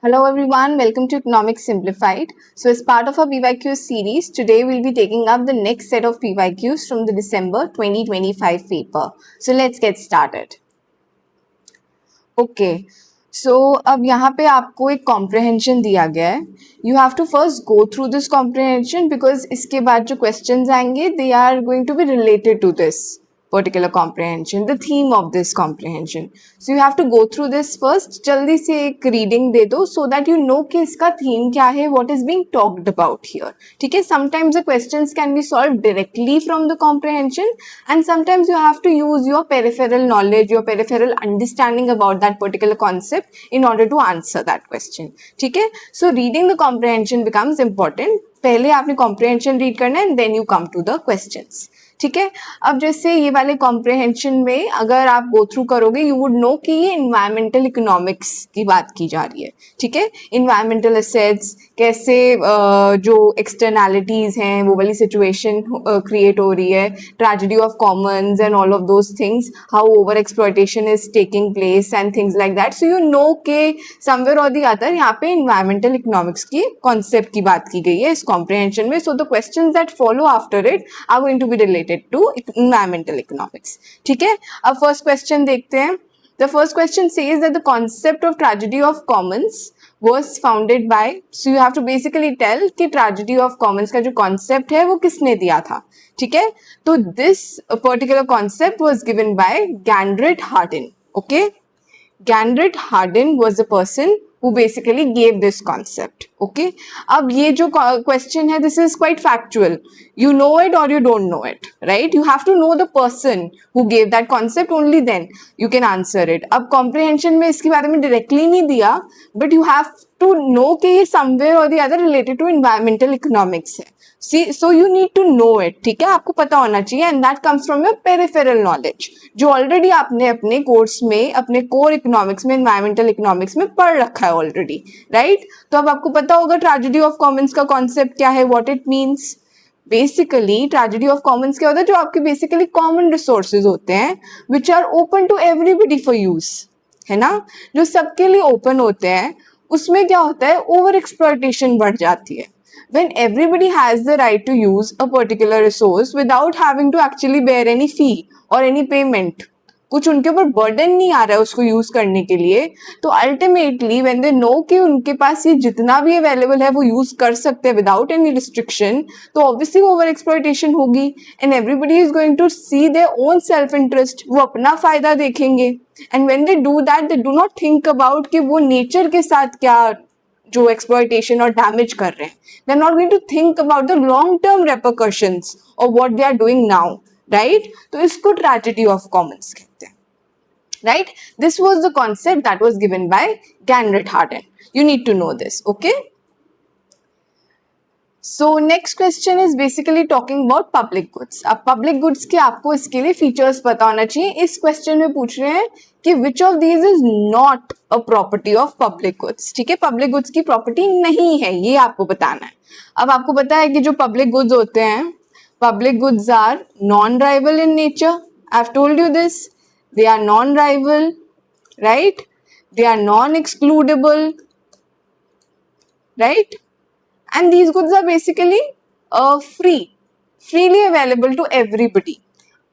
Hello everyone, welcome to Economics Simplified. So as part of our PYQ series, today we'll be taking up the next set of PYQs from the December 2025 paper. So let's get started. Okay, so अब यहाँ पे आपको एक comprehension दिया गया है. You have to first go through this comprehension because इसके बाद जो questions आएंगे, they are going to be related to this particular comprehension, the theme of this comprehension. So you have to go through this first. जल्दी से एक reading दे दो so that you know कि इसका theme क्या है, what is being talked about here. ठीक है? Sometimes the questions can be solved directly from the comprehension and sometimes you have to use your peripheral knowledge, your peripheral understanding about that particular concept in order to answer that question. ठीक है? So reading the comprehension becomes important. पहले आपने comprehension read करना है and then you come to the questions. ठीक है. अब जैसे ये वाले कॉम्प्रिहेंशन में अगर आप गो थ्रू करोगे यू वुड नो कि ये इन्वायरमेंटल इकोनॉमिक्स की बात की जा रही है. ठीक है. इन्वायरमेंटल एसेट्स कैसे जो एक्सटर्नैलिटीज हैं वो वाली सिचुएशन क्रिएट हो रही है, tragedy of Commons and all of those things, how over exploitation is taking place and things like that. So you know के समवेयर और दी अदर यहाँ पे इन्वायरमेंटल इकोनॉमिक्स की कॉन्सेप्ट की बात की गई है इस कॉम्प्रिहेंशन में. So the questions that follow after it are going to be related to environmental economics. ठीक है. अब फर्स्ट क्वेश्चन देखते हैं. The first question says that the concept of tragedy of commons was founded by, so you have to basically tell कि tragedy of commons का जो concept है वो किसने दिया था. ठीक है. तो this particular concept was given by Gandrit Hardin. Okay. Gandrit Hardin was the person who basically gave this concept. Okay. अब ये जो question है, this is quite factual. You know it or you don't know it, right? You have to know the person who gave that concept, only then you can answer it. अब comprehension में इसके बारे में directly नहीं दिया, but you have to know कि ये somewhere or the other related to environmental economics है. See, so you need to know it. ठीक है, आपको पता होना चाहिए and that comes from your peripheral knowledge जो already आपने अपने कोर्स में, अपने core economics में, environmental economics में पढ़ रखा है already, right? तो अब आपको पता होगा tragedy of commons का concept क्या है, what it means. Basically, tragedy of commons क्या होता है, जो आपके basically common resources होते हैं which are open to everybody for use, है ना, जो सबके लिए open होते हैं, उसमें क्या होता है, over exploitation बढ़ जाती है. When everybody has the right to use a particular resource without having to actually bear any fee or any payment, कुछ उनके ऊपर बर्डन नहीं आ रहा है उसको यूज करने के लिए, तो अल्टीमेटली व्हेन दे नो कि उनके पास ये जितना भी अवेलेबल है वो यूज कर सकते हैं विदाउट एनी रिस्ट्रिक्शन, तो ऑब्वियसली ओवर एक्सप्लॉयटेशन होगी and everybody is going to see their own self interest. वो अपना फायदा देखेंगे and when they do that they do not think about कि वो नेचर के साथ क्या जो एक्सप्लॉयटेशन और डैमेज कर रहे हैं. They are not going to think about the long term repercussions of what they are doing now, right? तो इसको ट्रेजेडी ऑफ कॉमन्स कहते हैं, right? This was the concept that was given by Gandrit Hardin. You need to know this, okay? So next question is basically talking about public goods. अब public goods के आपको इसके लिए features पता होना चाहिए. इस question में पूछ रहे हैं कि which of these is not a property of public goods. ठीक है, public goods की property नहीं है, ये आपको बताना है. अब आपको पता है कि जो public goods होते हैं, public goods are non-rival in nature. I've told you this. They are non-rival, right? They are non-excludable, right? And these goods are basically freely available to everybody.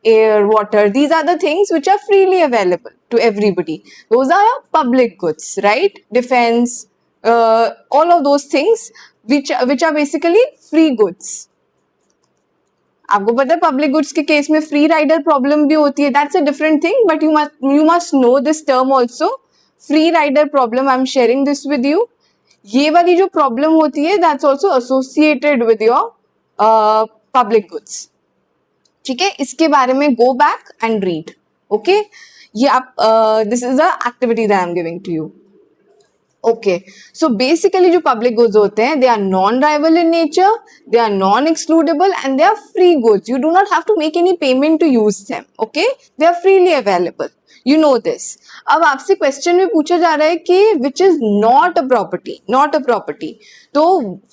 Air, water, these are the things which are freely available to everybody. Those are public goods, right? Defense, all of those things which are basically free goods. आपको पता है public goods के case में free rider problem भी होती है. That's a different thing, but you must know this term also. Free rider problem, I am sharing this with you. ये वाली जो प्रॉब्लम होती है that's also associated with your public goods. ठीक है, इसके बारे में go back and read. Okay, ये आप this is the activity that I am giving to you. Okay, so basically जो public goods होते हैं, they are non-rival in nature, they are non-excludable and they are free goods. You do not have to make any payment to use them. Okay, they are freely available. You know this. अब आपसे question में पूछा जा रहा है कि which is not a property, not a property. तो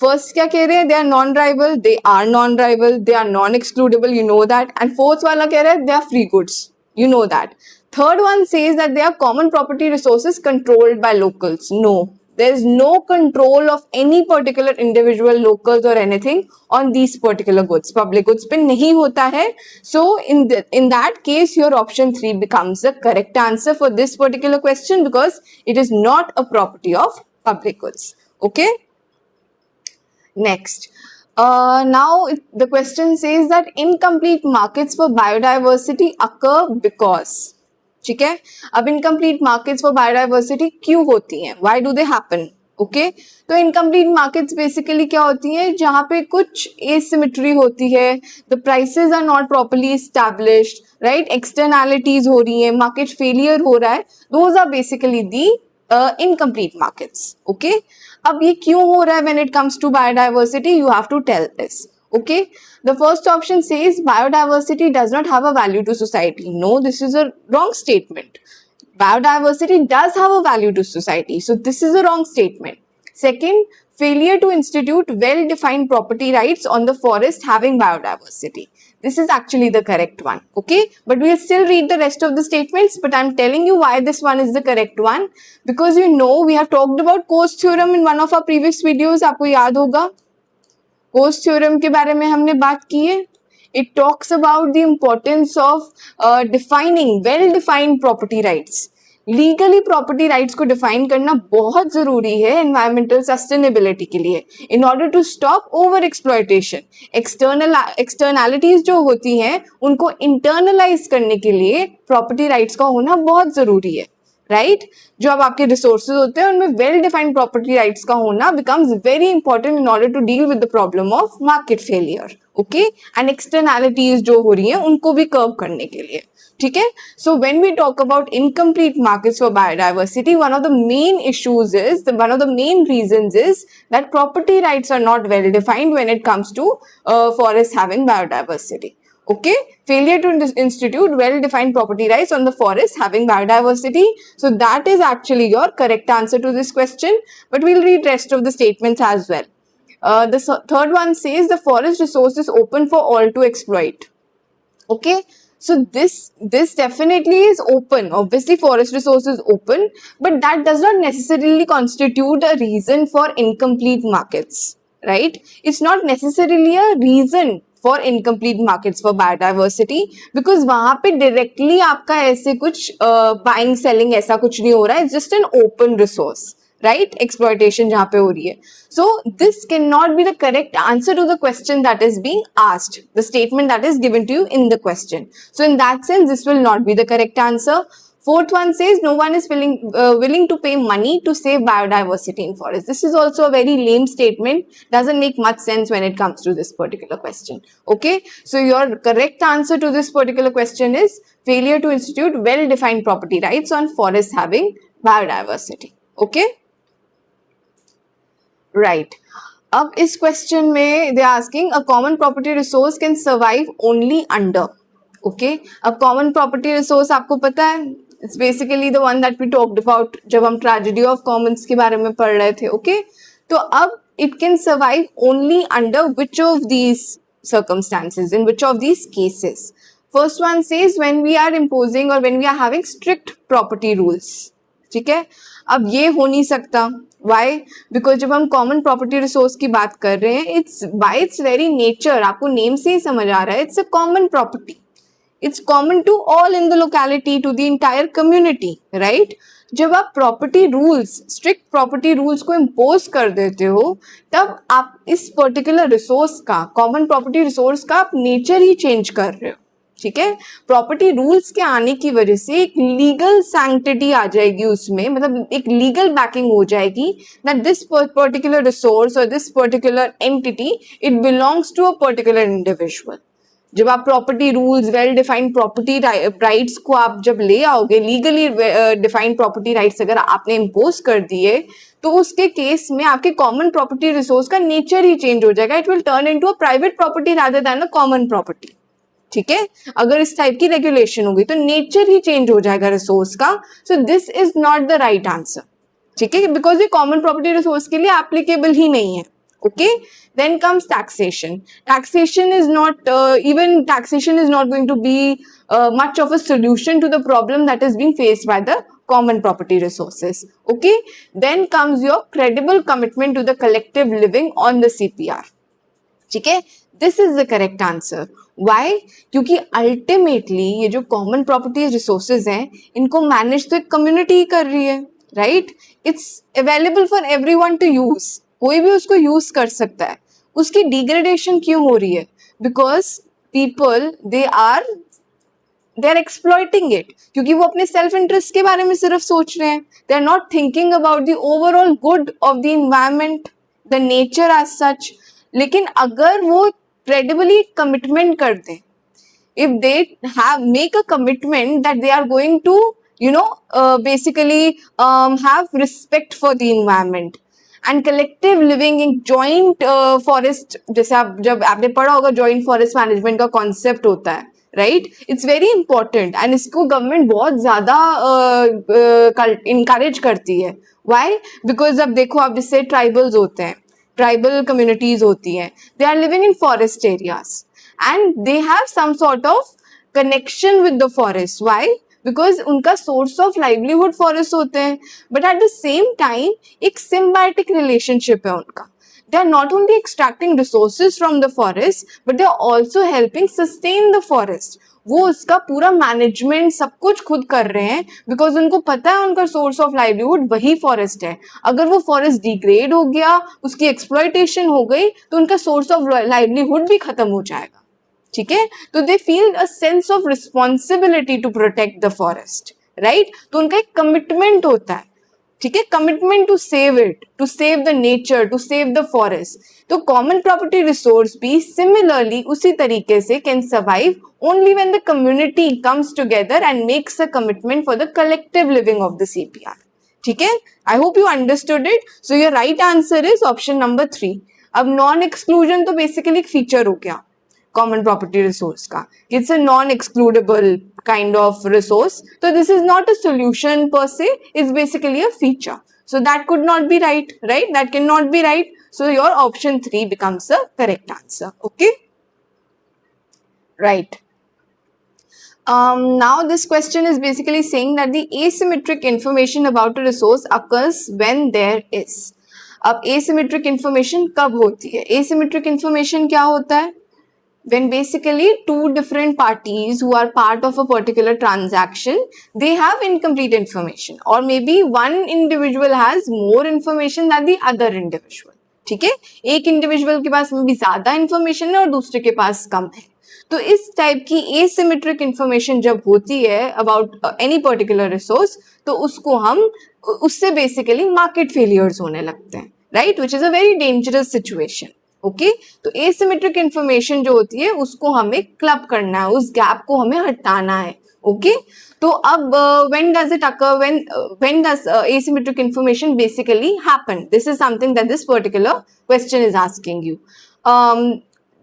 first क्या कह रहे हैं, they are non-rival, they are non-rival, they are non-excludable. You know that. And fourth वाला कह रहा है they are free goods. You know that. Third one says that they are common property resources controlled by locals. No, There is no control of any particular individual, locals or anything on these particular goods. Public goods पे नहीं होता है. So in that case, your option 3 becomes the correct answer for this particular question because it is not a property of public goods. Okay. Next. Now the question says that incomplete markets for biodiversity occur because. ठीक है. अब incomplete markets for biodiversity क्यों होती हैं? Why do they happen? Okay तो incomplete markets basically क्या होती हैं जहां पे कुछ एसिमेट्री होती है, the prices are not properly established, right, externalities हो रही है, मार्केट फेलियर हो रहा है, those are basically the incomplete markets. Okay अब ये क्यों हो रहा है when it comes to biodiversity? You have to tell this. Okay, the first option says biodiversity does not have a value to society. No, this is a wrong statement. Biodiversity does have a value to society. So this is a wrong statement. Second, failure to institute well-defined property rights on the forest having biodiversity. This is actually the correct one. Okay, but we'll still read the rest of the statements, but I'm telling you why this one is the correct one. Because you know, we have talked about Coase theorem in one of our previous videos. आपको याद होगा Coase theorem के बारे में हमने बात की है. It talks about the importance of defining well defined property rights. Legally property rights को डिफाइन करना बहुत जरूरी है एनवायरमेंटल सस्टेनेबिलिटी के लिए in order to stop over exploitation. Externalities जो होती हैं उनको इंटरनलाइज करने के लिए प्रॉपर्टी राइट्स का होना बहुत जरूरी है, राइट. जो अब आपके रिसोर्सेज होते हैं उनमें वेल डिफाइंड प्रॉपर्टी राइट्स का होना becomes very important in order to deal with the problem of market failure. Okay and externalities जो हो रही हैं उनको भी कर्व करने के लिए. ठीक है. So when we talk about incomplete markets for biodiversity, one of the main issues is, one of the main reasons is that property rights are not well defined when it comes to forest having biodiversity. Okay, failure to institute well-defined property rights on the forest having biodiversity. So that is actually your correct answer to this question, but we'll read rest of the statements as well. The third one says the forest resource is open for all to exploit. Okay, so this definitely is open. Obviously forest resource is open, but that does not necessarily constitute a reason for incomplete markets, right? It's not necessarily a reason for incomplete markets for biodiversity because वहां पे directly आपका ऐसे कुछ buying selling ऐसा कुछ नहीं हो रहा है. Just an open resource, right, exploitation जहां पे हो रही है. So this can not be the correct answer to the question that is being asked, the statement that is given to you in the question. So in that sense this will not be the correct answer. Fourth one says no one is willing to pay money to save biodiversity in forest. This is also a very lame statement. Doesn't make much sense when it comes to this particular question. Okay, so your correct answer to this particular question is failure to institute well-defined property rights on forests having biodiversity. Okay, right. अब इस question में they are asking a common property resource can survive only under. Okay, अब common property resource आपको पता है, it's basically the one that we talked about जब हम tragedy of commons के बारे में पढ़ रहे थे. Okay, तो अब it can survive only under which of these circumstances, in which of these cases? First one says when we are imposing or when we are having strict property rules. ठीक है, अब ये हो नहीं सकता. Why? Because जब हम common property resource की बात कर रहे हैं, it's by its very nature, आपको name से ही समझ आ रहा है, it's a common property. It's common to all in the locality, to the entire community, right? जब आप property rules, strict property rules को impose कर देते हो, तब आप इस particular resource का, common property resource का आप nature ही change कर रहे हो. ठीक है, प्रॉपर्टी रूल्स के आने की वजह से एक लीगल सैंक्टिटी आ जाएगी उसमें, मतलब एक लीगल बैकिंग हो जाएगी दैट दिस पर्टिकुलर रिसोर्स और this particular entity it belongs to a particular individual. जब आप property rules, well defined property rights को आप जब ले आओगे, लीगली डिफाइंड प्रॉपर्टी राइट्स अगर आपने इम्पोज कर दिए, तो उसके केस में आपके कॉमन प्रॉपर्टी रिसोर्स का नेचर ही चेंज हो जाएगा. It will turn into a private property rather than a common property. ठीक है, अगर इस टाइप की रेगुलेशन होगी तो नेचर ही चेंज हो जाएगा रिसोर्स का. सो this is not the right answer. ठीक है, बिकॉज ये कॉमन प्रॉपर्टी रिसोर्स के लिए एप्लीकेबल ही नहीं है. Okay, then comes taxation. Taxation is not going to be much of a solution to the problem that is being faced by the common property resources. Okay, then comes your credible commitment to the collective living on the CPR. ठीक है, this is the correct answer. Why? क्योंकि ultimately ये जो common property resources हैं इनको manage तो एक community ही कर रही है, right? It's available for everyone to use, कोई भी उसको यूज कर सकता है. उसकी डिग्रेडेशन क्यों हो रही है? Because people they are exploiting it, क्योंकि वो अपने सेल्फ इंटरेस्ट के बारे में सिर्फ सोच रहे हैं. They are not thinking about the overall good of the environment, the nature as such. लेकिन अगर वो क्रेडिबली कमिटमेंट कर दें, if they make a commitment that they are going to basically have respect for the environment and collective living in joint forest, जैसे आप जब आपने पढ़ा होगा joint forest management का concept होता है, right? It's very important and इसको गवर्नमेंट बहुत ज्यादा इनकरेज करती है. वाई? बिकॉज अब देखो, आप जिससे ट्राइबल्स होते हैं, ट्राइबल कम्युनिटीज होती हैं, they are living in forest areas and they have some sort of connection with the forest. Why? Because उनका source of livelihood forest होते हैं, but at the same time एक symbiotic relationship है उनका. They are not only extracting resources from the forest, but they are also helping sustain the forest. वो उसका पूरा management सब कुछ खुद कर रहे हैं, बिकॉज उनको पता है उनका सोर्स ऑफ लाइवलीहुड वही फॉरेस्ट है. अगर वो फॉरेस्ट डिग्रेड हो गया, उसकी एक्सप्लॉयटेशन हो गई, तो उनका सोर्स ऑफ लाइवलीहुड भी खत्म हो जाएगा. ठीक है, तो they feel a sense of responsibility to protect the forest, right? तो उनका एक कमिटमेंट होता है, ठीक है, commitment to save it, to save the nature, to save the forest. तो कॉमन प्रॉपर्टी रिसोर्स भी सिमिलरली उसी तरीके से can survive only when the community comes together and makes a commitment for the collective living of the CPR. ठीक है, I hope you understood it. So your right answer is option number 3. अब non exclusion तो basically एक feature हो गया common property resource का. It's a non-excludable kind of resource. So this is not a solution per se. It's basically a feature. So that could not be right, right? That cannot be right. So your option 3 becomes the correct answer. Okay? Right. Now this question is basically saying that the asymmetric information about a resource occurs when there is. अब asymmetric information कब होती है? Asymmetric information क्या होता है? When basically two different parties who are part of a particular transaction, they have incomplete information, or maybe one individual has more information than the other individual. ठीक है, एक individual के पास में भी ज्यादा इंफॉर्मेशन है और दूसरे के पास कम है. तो इस टाइप की एसिमेट्रिक इंफॉर्मेशन जब होती है अबाउट एनी पर्टिकुलर रिसोर्स, तो उसको हम उससे बेसिकली मार्केट फेलियर्स होने लगते हैं, right? Which is a very dangerous situation. Okay, तो एसिमेट्रिक इंफॉर्मेशन जो होती है उसको हमें क्लब करना है, उस गैप को हमें हटाना है. ओके, तो अब when does it occur, when does asymmetric information basically happen? This is something that this particular question is asking you.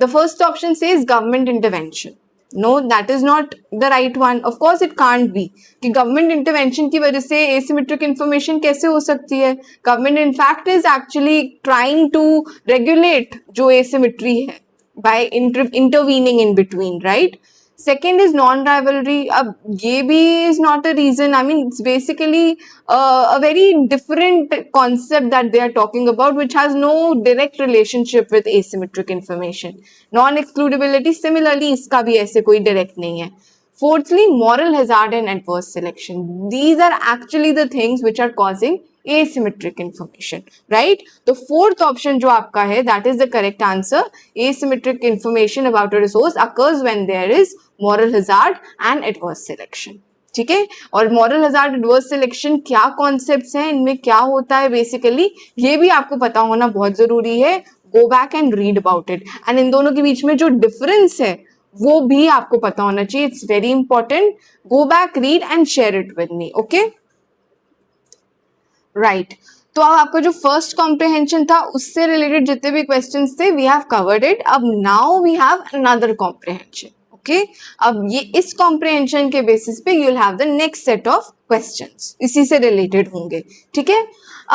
The first option says government intervention. No, that is not the right one. Of course it can't be कि government intervention की वजह से asymmetric information कैसे हो सकती है? Government in fact is actually trying to regulate जो asymmetry है by intervening in between, right? Second is non-rivalry. अब ये भी is not a reason. I mean, it's basically a very different concept that they are talking about, which has no direct relationship with asymmetric information. Non-excludability, similarly, इसका भी ऐसे कोई direct नहीं है. Fourthly, moral hazard and adverse selection. These are actually the things which are causing asymmetric information, right? The fourth option जो आपका है, that is the correct answer. Asymmetric information about a resource occurs when there is moral hazard and adverse selection. ठीक है, और moral hazard adverse selection क्या concepts हैं, इनमें क्या होता है basically, ये भी आपको पता होना बहुत जरूरी है. Go back and read about it. And इन दोनों के बीच में जो difference है वो भी आपको पता होना चाहिए. It's very important. Go back, read and share it with me. Okay? Right, तो अब आपका जो फर्स्ट कॉम्प्रिहेंशन था उससे रिलेटेड जितने भी क्वेश्चंस थे वी हैव कवर्ड इट. अब now we have another comprehension. Okay, अब ये इस कॉम्प्रिहेंशन के बेसिस पे you will have the next set of questions, इसी से रिलेटेड होंगे. ठीक है,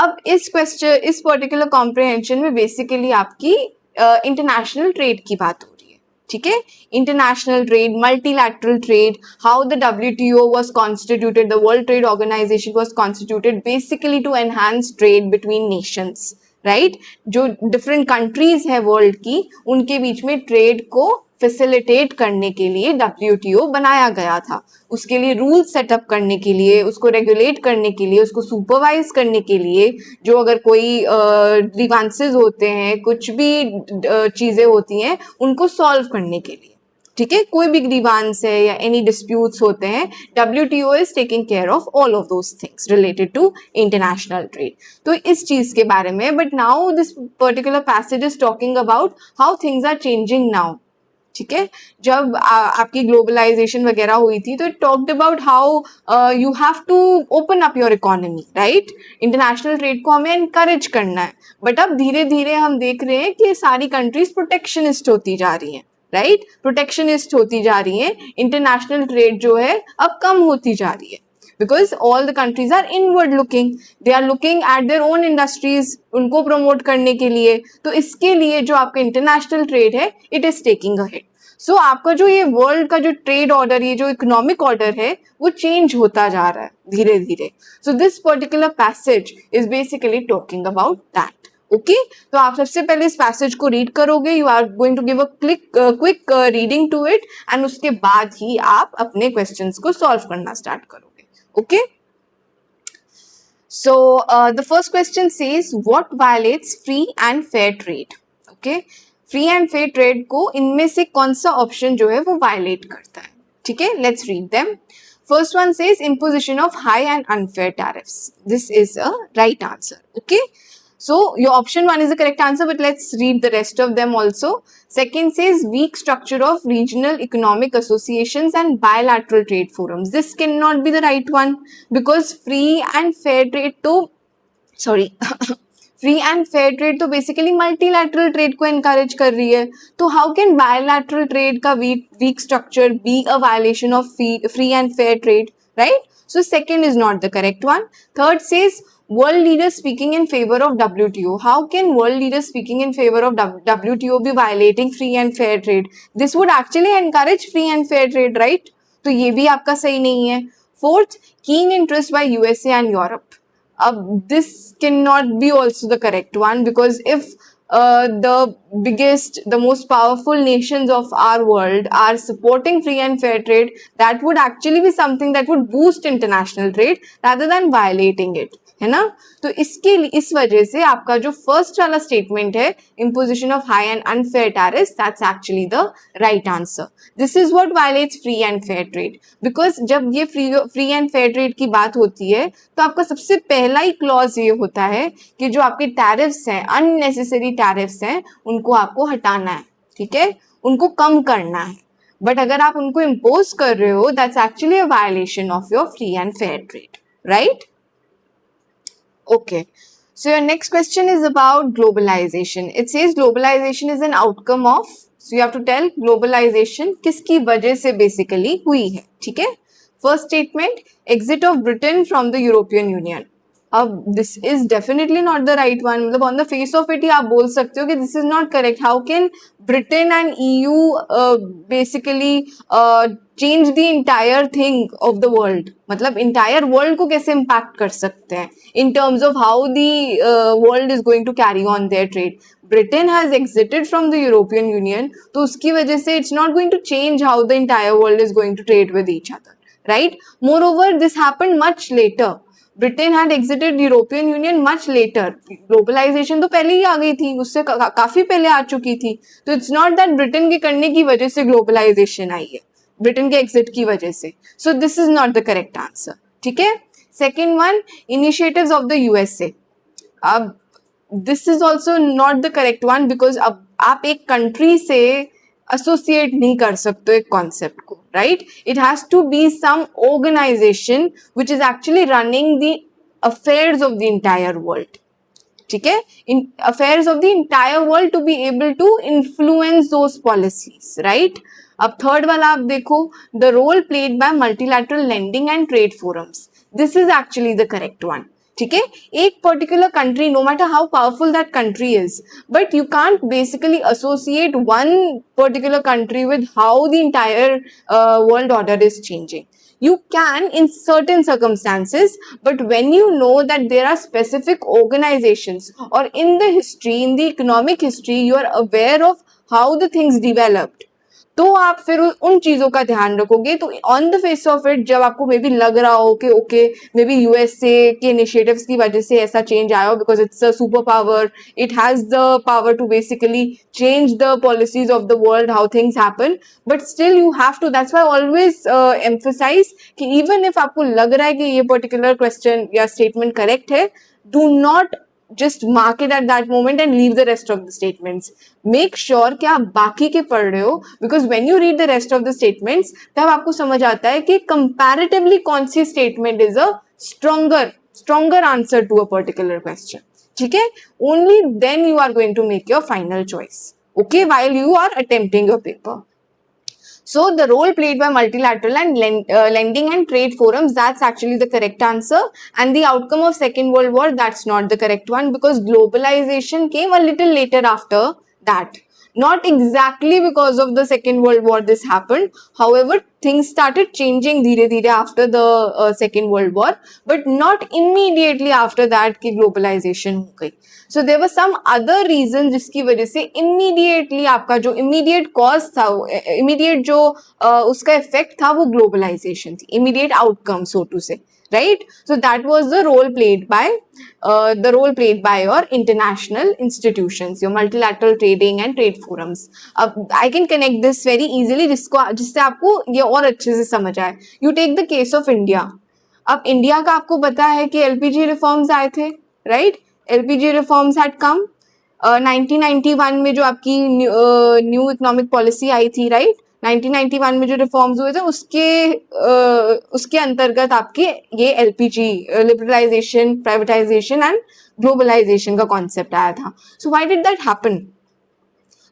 अब इस पर्टिकुलर कॉम्प्रिहेंशन में बेसिकली आपकी इंटरनेशनल ट्रेड की बात हो रही है. ठीक है, international trade, multilateral trade, how the WTO was constituted, the World Trade Organization was constituted basically to enhance trade between nations, right जो डिफरेंट कंट्रीज है वर्ल्ड की उनके बीच में ट्रेड को फैसिलिटेट करने के लिए WTO बनाया गया था, उसके लिए रूल सेटअप करने के लिए, उसको रेगुलेट करने के लिए, उसको सुपरवाइज करने के लिए, जो अगर कोई ग्रीवांसेस होते हैं, कुछ भी चीजें होती हैं उनको सॉल्व करने के लिए, ठीक है, कोई भी ग्रीवांस है या एनी डिस्प्यूट्स होते हैं, WTO is taking care of all of those things related to international trade. तो इस चीज के बारे में, but now this particular passage is talking about how things are changing now, ठीक है, जब आपकी ग्लोबलाइजेशन वगैरह हुई थी तो it talked about how you have to open up your economy, right, international trade को हमें इनकरेज करना है, बट अब धीरे धीरे हम देख रहे हैं कि सारी कंट्रीज प्रोटेक्शनिस्ट होती जा रही हैं, राइट, प्रोटेक्शनिस्ट होती जा रही है, इंटरनेशनल ट्रेड जो है अब कम होती जा रही है, because all the countries are inward looking, they are looking at their own industries, उनको प्रमोट करने के लिए, तो इसके लिए जो आपका इंटरनेशनल ट्रेड है it is taking a hit. So आपका जो ये वर्ल्ड का जो ट्रेड ऑर्डर, ये जो इकोनॉमिक ऑर्डर है वो चेंज होता जा रहा है धीरे धीरे। So this particular passage is basically talking about that. Okay, तो आप सबसे पहले इस पैसेज को रीड करोगे, you are going to give a quick reading to it, and उसके बाद ही आप अपने क्वेश्चंस को सॉल्व करना स्टार्ट करोगे। Okay, so the first question says what violets free and fair trade. Okay, free and fair trade को इनमें से कौन सा ऑप्शन जो है वो वायलेट करता है, ठीक है, let's read them. First one says imposition of high and unfair tariffs. This is a right answer. Okay, so your option one is the correct answer, but let's read the rest of them also. Second says weak structure of regional economic associations and bilateral trade forums. This cannot be the right one because free and fair trade to sorry free and fair trade तो basically multilateral trade को encourage कर रही है, तो how can bilateral trade का weak structure be a violation of free and fair trade, right? So second is not the correct one. Third says world leaders speaking in favor of WTO. How can world leaders speaking in favor of WTO be violating free and fair trade? This would actually encourage free and fair trade, right? तो ये भी आपका सही नहीं है. Fourth, keen interest by USA and Europe. This cannot be also the correct one, because if the most powerful nations of our world are supporting free and fair trade, that would actually be something that would boost international trade rather than violating it, है ना? तो इस वजह से आपका जो first वाला statement है, imposition of high and unfair tariffs, that's actually the right answer. This is what violates free and fair trade, because जब ये free and fair trade की बात होती है तो आपका सबसे पहला ही क्लॉज ये होता है कि जो आपके टैरिफ्स हैं, अननेसेसरी टैरिफ्स हैं, उनको आपको हटाना है, ठीक है, उनको कम करना है, बट अगर आप उनको इम्पोज कर रहे हो, that's actually a violation of your free and fair trade, right? Okay, so your next question is about globalization. It says globalization is an outcome of, so you have to tell globalization किसकी वजह से basically हुई है, ठीक है? First statement, exit of Britain from the European Union. अब this is definitely not the right one. मतलब on the face of it ही आप बोल सकते हो कि this is not correct. How can Britain and EU basically change the entire thing of the world? मतलब entire world को कैसे impact कर सकते हैं in terms of how the world is going to carry on their trade? Britain has exited from the European Union, तो उसकी वजह से it's not going to change how the entire world is going to trade with each other, right? Moreover, this happened much later. Britain had exited European Union much later. Globalisation तो पहले ही आ गई थी, उससे काफी पहले आ चुकी थी, तो इट्स नॉट दैट ब्रिटेन के करने की वजह से ग्लोबलाइजेशन आई है, ब्रिटेन के एग्जिट की वजह से. So this is not the correct answer, ठीक है? Second one, initiatives of the USA. अब this is also not the correct one, because अब आप एक कंट्री से एसोसिएट नहीं कर सकते एक कॉन्सेप्ट को, right? It has to be some organization which is actually running the affairs of the entire world, ठीक है, in affairs of the entire world to be able to influence those policies, right? अब third वाला आप देखो, the role played by multilateral lending and trade forums. This is actually the correct one. ठीक है, एक particular country, no matter how powerful that country is, but you can't basically associate one particular country with how the entire world order is changing. You can in certain circumstances, but when you know that there are specific organizations, or in the history, in the economic history, you are aware of how the things developed, तो आप फिर उन चीजों का ध्यान रखोगे. तो on the face of it, जब आपको मे बी लग रहा हो कि ओके मे बी यूएसए के इनिशिएटिव्स की वजह से ऐसा चेंज आया हो, because it's a superpower, it has the power to basically change the policies of the world, how things happen, but still you have to, that's why always emphasise कि even if आपको लग रहा है कि ये particular question या statement correct है, do not just mark it at that moment and leave the rest of the statements. Make sure कि आप बाकी के पढ़ रहे हो, because when you read the rest of the statements, तब आपको समझ आता है कि comparatively कौन सी statement is a stronger answer to a particular question. ठीक है, only then you are going to make your final choice, okay, while you are attempting your paper. So the role played by multilateral and lending and trade forums, that's actually the correct answer. And the outcome of Second World War, that's not the correct one, because globalization came a little later after that. Not exactly because of the Second World War this happened. However, things started changing धीरे धीरे after the Second World War, but not immediately after that कि globalization हो गई. So there were some other reasons जिसकी वजह से immediately आपका जो immediate cause था, immediate जो उसका effect था, वो globalization थी, immediate outcome so to say. Right, so that was the role played by your international institutions, your multilateral trading and trade forums. I can connect this very easily जिससे आपको ये और अच्छे से समझ आए. You take the case of India. अब India का आपको पता है कि LPG रिफॉर्म्स आए थे, right? LPG reforms had come 1991 में, जो आपकी न्यू इकोनॉमिक पॉलिसी आई थी, राइट? 1991 में जो रिफॉर्म्स हुए थे उसके अंतर्गत आपके ये LPG liberalisation, privatisation and globalisation का कॉन्सेप्ट आया था. So why did that happen?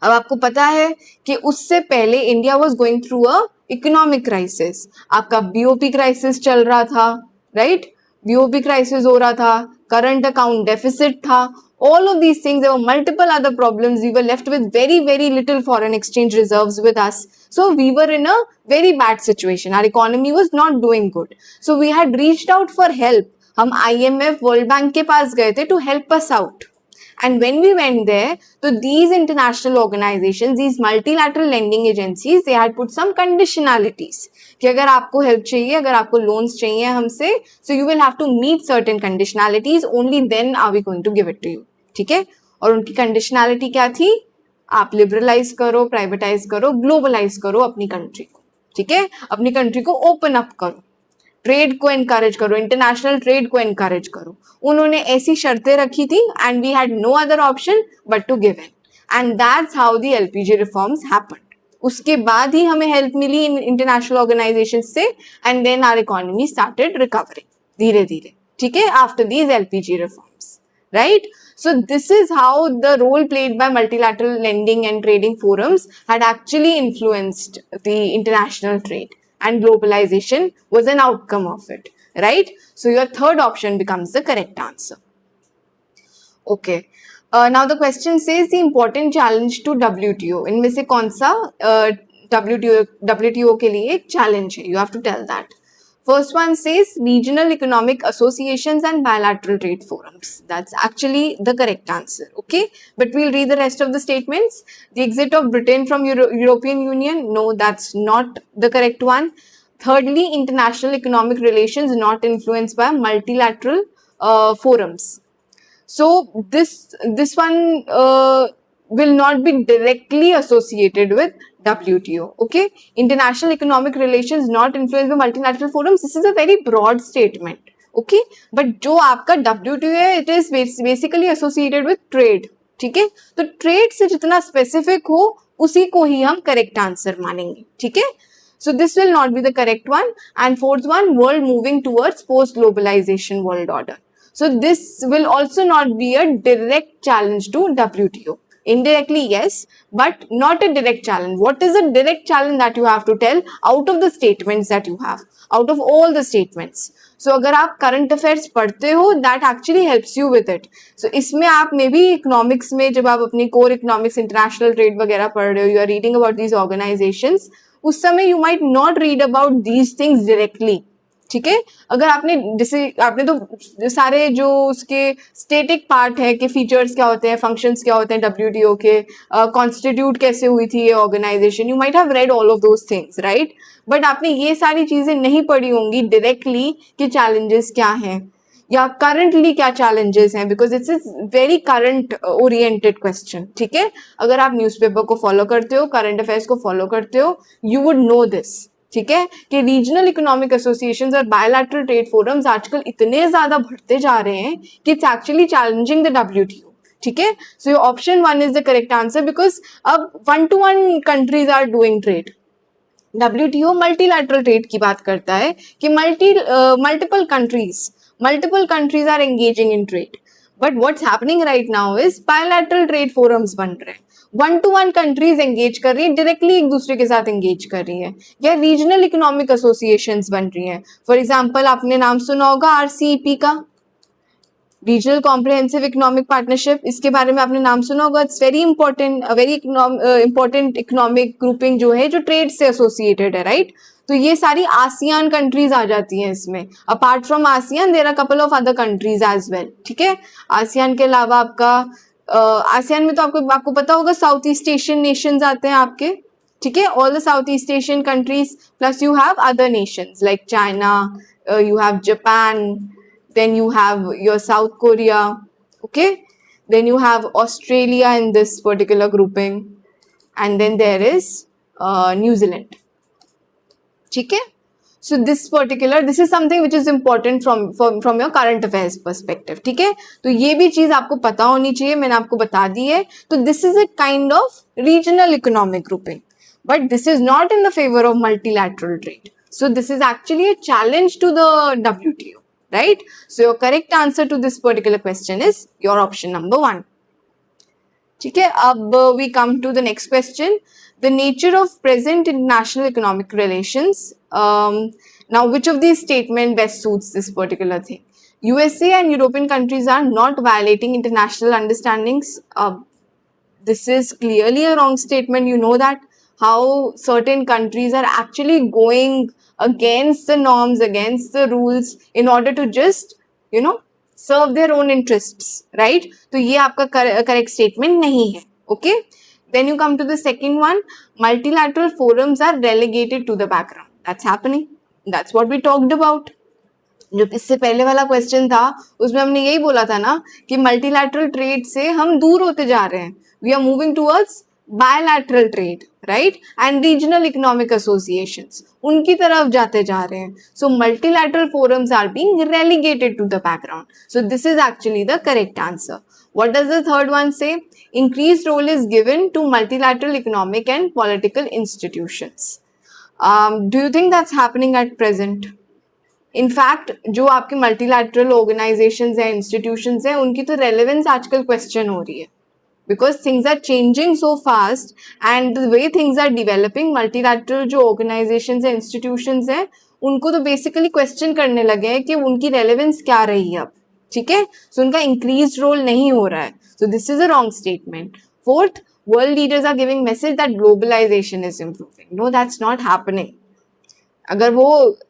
अब आपको पता है कि उससे पहले India was going through a economic crisis. आपका बीओपी क्राइसिस चल रहा था, राइट? बीओपी क्राइसिस हो रहा था, करंट अकाउंट डेफिसिट था, all of these things. There were multiple other problems. We were left with very little foreign exchange reserves with us, so we were in a very bad situation. Our economy was not doing good, so we had reached out for help. हम IMF, World Bank के पास गए थे to help us out. And when we went there, so these international organizations, these multilateral lending agencies, they had put some conditionalities कि अगर आपको help चाहिए, अगर आपको loans चाहिए हमसे, so you will have to meet certain conditionalities, only then are we going to give it to you. ठीक है? और उनकी conditionality क्या थी? आप liberalize करो, privatize करो, globalize करो अपनी country को, ठीक है? अपनी country को open up करो, ट्रेड को एनकरेज करो, इंटरनेशनल ट्रेड को एनकरेज करो. उन्होंने ऐसी शर्तें रखी थी and we had no other option but to give in, and that's how the LPG reforms happened. उसके बाद ही हमें हेल्प मिली इंटरनेशनल ऑर्गेनाइजेशन से, and then our economy started recovering धीरे धीरे, ठीक है, after these LPG reforms, right? So this is how the role played by multilateral lending and trading forums had actually influenced the international trade, and globalization was an outcome of it, right? So your third option becomes the correct answer. Okay. Now the question says the important challenge to WTO. इनमें से कौन सा WTO के लिए एक challenge है? You have to tell that. First one says regional economic associations and bilateral trade forums. That's actually the correct answer, okay? But we'll read the rest of the statements. The exit of Britain from European Union, no, that's not the correct one. Thirdly, international economic relations not influenced by multilateral forums. So this one will not be directly associated with WTO, okay? International economic relations not influenced by multilateral forums. This is a very broad statement, okay? But जो आपका WTO है, it is basically associated with trade, ठीक है? तो trade से जितना specific हो, उसी को ही हम correct answer मानेंगे, ठीक है? So this will not be the correct one. And fourth one, world moving towards post-globalization world order. So this will also not be a direct challenge to WTO. Indirectly, yes, but not a direct challenge. What is a direct challenge that you have to tell out of the statements that you have? Out of all the statements, सो अगर आप current affairs पढ़ते हो that actually helps you with it. So इसमें आप may be economics में जब आप अपनी कोर इकोनॉमिक्स इंटरनेशनल ट्रेड वगैरह पढ़ रहे हो, you are reading about these organisations, उस समय you might not read about these things directly. ठीक है, अगर आपने जैसे आपने तो सारे जो उसके स्टेटिक पार्ट है कि फीचर्स क्या होते हैं, फंक्शंस क्या होते हैं डब्ल्यूटीओ के, कॉन्स्टिट्यूट कैसे हुई थी ये organisation, you might have read all of those things, right. But आपने ये सारी चीजें नहीं पढ़ी होंगी डायरेक्टली कि चैलेंजेस क्या हैं या करंटली क्या चैलेंजेस हैं, because it's is very current oriented question. ठीक है, अगर आप न्यूज़पेपर को फॉलो करते हो, करंट अफेयर्स को फॉलो करते हो, यू वुड नो दिस. ठीक है, कि रीजनल इकोनॉमिक एसोसिएशंस और बायलैटरल ट्रेड फोरम्स आजकल इतने ज्यादा बढ़ते जा रहे हैं कि it's actually challenging the WTO. ठीक है, so your option 1 is the correct answer, because अब 1-to-1 countries are doing trade. WTO multilateral trade की बात करता है कि multiple countries are engaging in trade. But what's happening right now is bilateral trade forums बन रहे हैं. 1-to-1 countries engage कर रही है, डायरेक्टली एक दूसरे के साथ एंगेज कर रही है, या रीजनल इकोनॉमिक एसोसिएशंस बन रही हैं. फॉर एग्जांपल आपने नाम सुना होगा आरसीईपी का, रीजनल कॉम्प्रिहेंसिव इकोनॉमिक पार्टनरशिप. इसके बारे में आपने नाम सुना होगा. It's very important, very important economic grouping जो है जो ट्रेड से एसोसिएटेड है, राइट. तो ये सारी आसियान कंट्रीज आ जाती हैं इसमें. Apart from ASEAN there are couple of other countries as well. ठीक है, आसियान के अलावा आपका आसियान में तो आपको पता होगा साउथ ईस्ट एशियन नेशंस आते हैं आपके. ठीक है, all the south east Asian countries plus you have other Nations like China, you have Japan, then you have your South Korea, okay, then you have Australia in this particular grouping, and then there is New Zealand. ठीक है, so this is something which is important from your current affairs perspective. ठीक है, तो ये भी चीज आपको पता होनी चाहिए, मैंने आपको बता दी है. तो this is a kind of regional economic grouping, but this is not in the favor of multilateral trade. So this is actually a challenge to the WTO. Right? So your correct answer to this particular question is your option number 1. ठीक है, अब we come to the next question. The nature of present international economic relations. Now, which of these statement best suits this particular thing? USA and European countries are not violating international understandings. This is clearly a wrong statement. You know that how certain countries are actually going against the norms, against the rules in order to just, serve their own interests, right? तो ये आपका correct statement नहीं है. Okay? Then you come to the second one. Multilateral forums are relegated to the background. That's happening. That's what we talked about. जो इससे पहले वाला question था उसमें हमने यही बोला था ना कि मल्टीलैटरल ट्रेड से हम दूर होते जा रहे हैं. We are moving towards bilateral trade, right, and regional economic associations, उनकी तरफ जाते जा रहे हैं. So multilateral forums are being relegated to the background. So this is actually the correct answer. What does the third one say? Increased role is given to multilateral economic and political institutions. Do you think that's happening at present? In fact जो आपके multilateral organisations हैं, institutions हैं, उनकी तो relevance आजकल question हो रही है, because things are changing so fast and the way things are developing. Multilateral जो ऑर्गेनाइजेशंस हैं, इंस्टीट्यूशंस हैं, उनको तो बेसिकली क्वेश्चन करने लगे हैं कि उनकी रेलेवेंस क्या रही है अब. ठीक है, सो उनका इंक्रीज रोल नहीं हो रहा है. So this is a wrong statement. Fourth, world leaders are giving message that globalisation is improving. No, that's not happening. अगर वो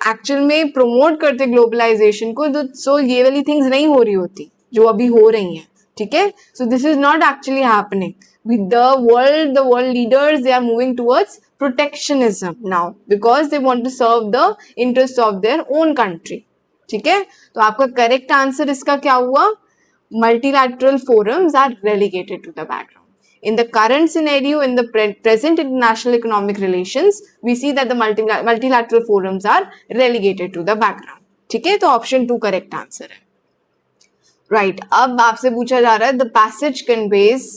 एक्चुअल में प्रमोट करते ग्लोबलाइजेशन को तो सो ये वाली थिंग्स नहीं हो रही होती जो अभी हो रही हैं. ठीक है, so this is not actually happening. With the world leaders, they are moving towards protectionism now because they want to serve the interests of their own country. ठीक है, तो आपका करेक्ट आंसर इसका क्या हुआ? Multilateral forums are relegated to the background. In the current scenario, in the present international economic relations, we see that the multilateral forums are relegated to the background. ठीक है, तो ऑप्शन 2 करेक्ट आंसर है. Right, अब आपसे पूछा जा रहा है the passage conveys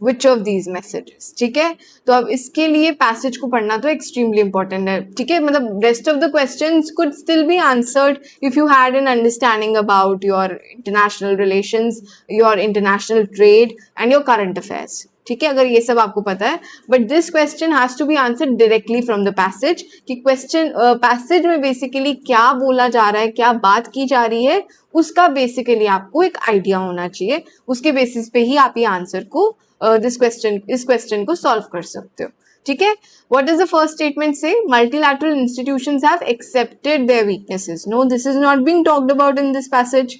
which of these messages. ठीक है, तो अब इसके लिए पैसेज को पढ़ना तो एक्सट्रीमली इंपॉर्टेंट है. ठीक है, मतलब rest of the questions could still be answered if you had an understanding about your international relations, your international trade and your current affairs. ठीक है, अगर ये सब आपको पता है. But this question has to be answered directly from the passage, कि question passage में बेसिकली क्या बोला जा रहा है, क्या बात की जा रही है, उसका बेसिकली आपको एक आइडिया होना चाहिए. उसके बेसिस पे ही आप ये आंसर को इस क्वेश्चन को सॉल्व कर सकते हो. ठीक है. What does the first statement say? Multilateral institutions have accepted their weaknesses. No, this is not being talked about in this passage.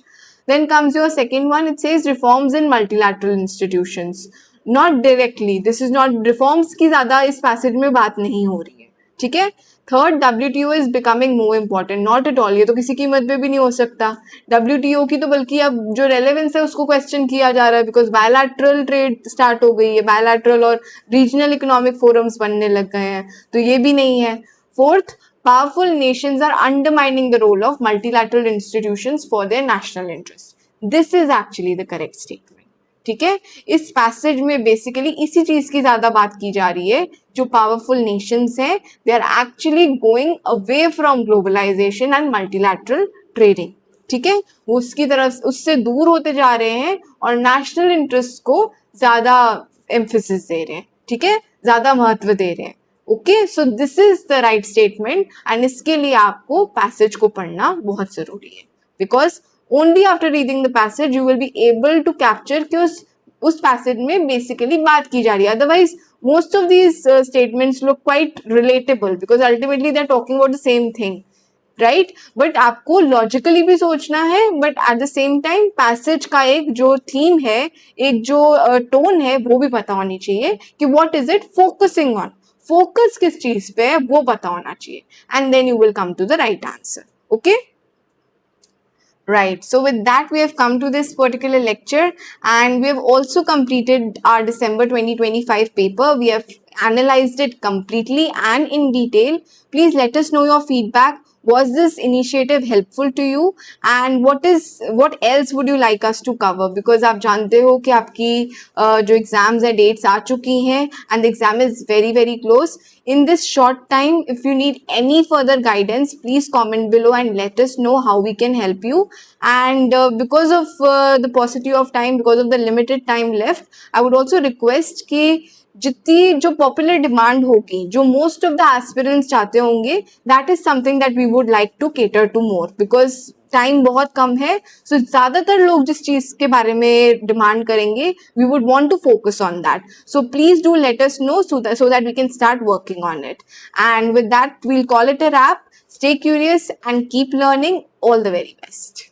Then comes your second one. It says reforms in multilateral institutions. Not directly. This is not reforms की ज़्यादा इस passage में बात नहीं हो रही है. ठीक है. Third, WTO is becoming more important. Not at all, ये तो किसी कीमत पे भी नहीं हो सकता. WTO की तो बल्कि अब जो रेलेवेंस है उसको क्वेश्चन किया जा रहा है, बिकॉज बायलैटरल ट्रेड स्टार्ट हो गई है, बायलैटरल और रीजनल इकोनॉमिक फोरम्स बनने लग गए हैं, तो ये भी नहीं है. Fourth, powerful nations are undermining the role of multilateral institutions for their national interest. This is actually the correct statement. ठीक है. इस पैसेज में बेसिकली इसी चीज की ज्यादा बात की जा रही है. जो पावरफुल नेशंस हैं, they are actually going away from globalisation and multilateral trading. ठीक है, वो उसकी तरफ उससे दूर होते जा रहे हैं और नेशनल इंटरेस्ट को ज्यादा एम्फेसिस दे रहे हैं. ठीक है, ज्यादा महत्व दे रहे हैं. Okay, so this is the right statement and इसके लिए आपको पैसेज को पढ़ना बहुत जरूरी है, because only after reading the passage you will be able to capture कि उस पैसेज में बेसिकली बात की जा रही है. Otherwise most of these statements look quite relatable because ultimately they are talking about the same thing, right? But आपको logically भी सोचना है, but at the same time passage का एक जो थीम है, एक जो टोन है, वो भी पता होनी चाहिए कि what is it focusing on. Focus किस चीज पे है वो पता होना चाहिए, and then you will come to the right answer. Okay? Right. So with that, we have come to this particular lecture and we have also completed our December 2025 paper. We have analyzed it completely and in detail. Please let us know your feedback. Was this initiative helpful to you? And what else would you like us to cover? Because आप जानते हो कि आपकी जो exams है, dates आ चुकी हैं and the exam is very very close. In this short time, if you need any further guidance, please comment below and let us know how we can help you. And because of the paucity of time, because of the limited time left, I would also request कि जितनी जो popular demand होगी, जो most of the aspirants चाहते होंगे, that is something that we would like to cater to more, because time बहुत कम है. सो ज्यादातर लोग जिस चीज के बारे में डिमांड करेंगे, we would want to focus on that. So please do let us know so that we can start working on it. And with that, we'll call it a wrap. Stay curious and keep learning. All the very best.